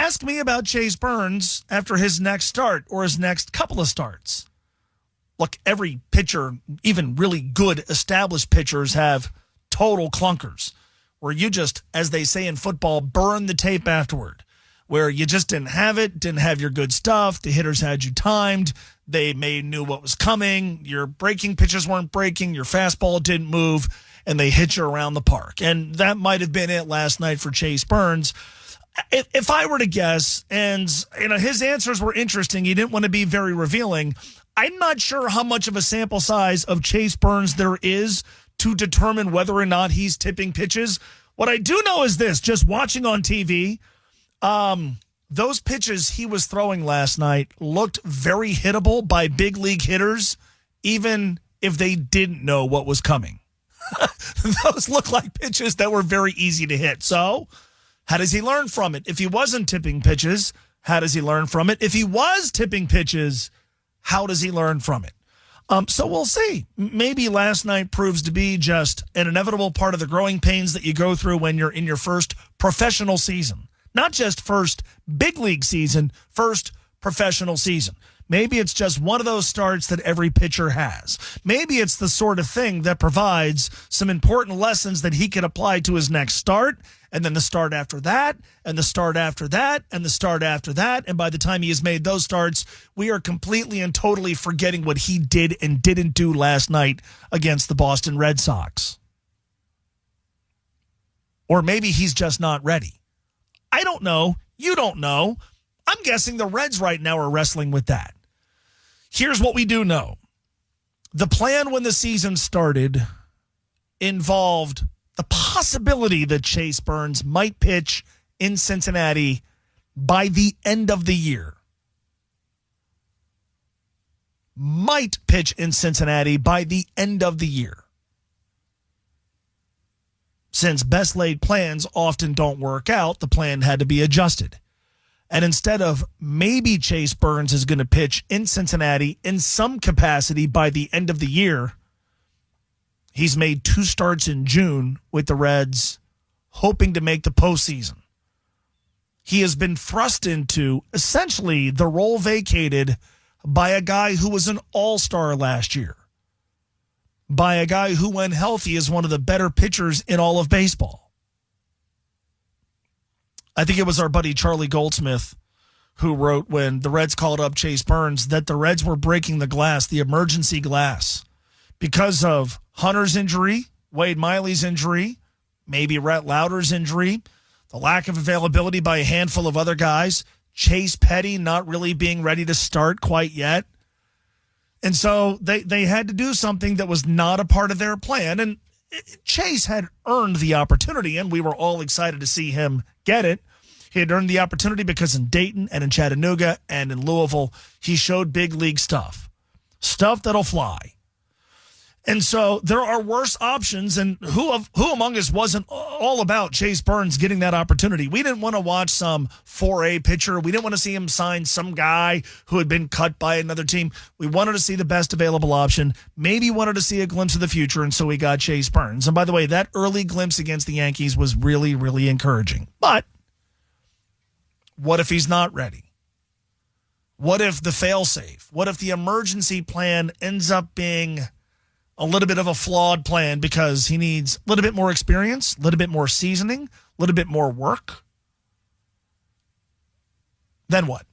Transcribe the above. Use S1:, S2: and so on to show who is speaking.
S1: Ask me about Chase Burns after his next start or his next couple of starts. Look, every pitcher, even really good established pitchers, have total clunkers where you just, as they say in football, burn the tape afterward, where you just didn't have it, didn't have your good stuff. The hitters had you timed. They may knew what was coming. Your breaking pitches weren't breaking. Your fastball didn't move, and they hit you around the park. And that might have been it last night for Chase Burns. If I were to guess, and his answers were interesting, he didn't want to be very revealing. I'm not sure how much of a sample size of Chase Burns there is to determine whether or not he's tipping pitches. What I do know is this, just watching on TV, those pitches he was throwing last night looked very hittable by big league hitters, even if they didn't know what was coming. Those look like pitches that were very easy to hit. So how does he learn from it? If he wasn't tipping pitches, how does he learn from it? If he was tipping pitches, how does he learn from it? So we'll see. Maybe last night proves to be just an inevitable part of the growing pains that you go through when you're in your first professional season. Not just first big league season, first professional season. Maybe it's just one of those starts that every pitcher has. Maybe it's the sort of thing that provides some important lessons that he can apply to his next start, and then the start after that, and the start after that, and the start after that. And by the time he has made those starts, we are completely and totally forgetting what he did and didn't do last night against the Boston Red Sox. Or maybe he's just not ready. I don't know. You don't know. I'm guessing the Reds right now are wrestling with that. Here's what we do know. The plan when the season started involved the possibility that Chase Burns might pitch in Cincinnati by the end of the year. Might pitch in Cincinnati by the end of the year. Since best laid plans often don't work out, the plan had to be adjusted. And instead of maybe Chase Burns is going to pitch in Cincinnati in some capacity by the end of the year, he's made 2 starts in June with the Reds, hoping to make the postseason. He has been thrust into essentially the role vacated by a guy who was an all-star last year, by a guy who, when healthy, is one of the better pitchers in all of baseball. I think it was our buddy Charlie Goldsmith who wrote when the Reds called up Chase Burns that the Reds were breaking the glass, the emergency glass, because of Hunter's injury, Wade Miley's injury, maybe Rhett Lauder's injury, the lack of availability by a handful of other guys, Chase Petty not really being ready to start quite yet. And so they had to do something that was not a part of their plan. And Chase had earned the opportunity, and we were all excited to see him get it. He had earned the opportunity because in Dayton and in Chattanooga and in Louisville, he showed big league stuff that'll fly. And so there are worse options, and who among us wasn't all about Chase Burns getting that opportunity? We didn't want to watch some 4A pitcher. We didn't want to see him sign some guy who had been cut by another team. We wanted to see the best available option, maybe wanted to see a glimpse of the future, and so we got Chase Burns. And by the way, that early glimpse against the Yankees was really, really encouraging. But what if he's not ready? What if the fail-safe? What if the emergency plan ends up being a little bit of a flawed plan because he needs a little bit more experience, a little bit more seasoning, a little bit more work? Then what?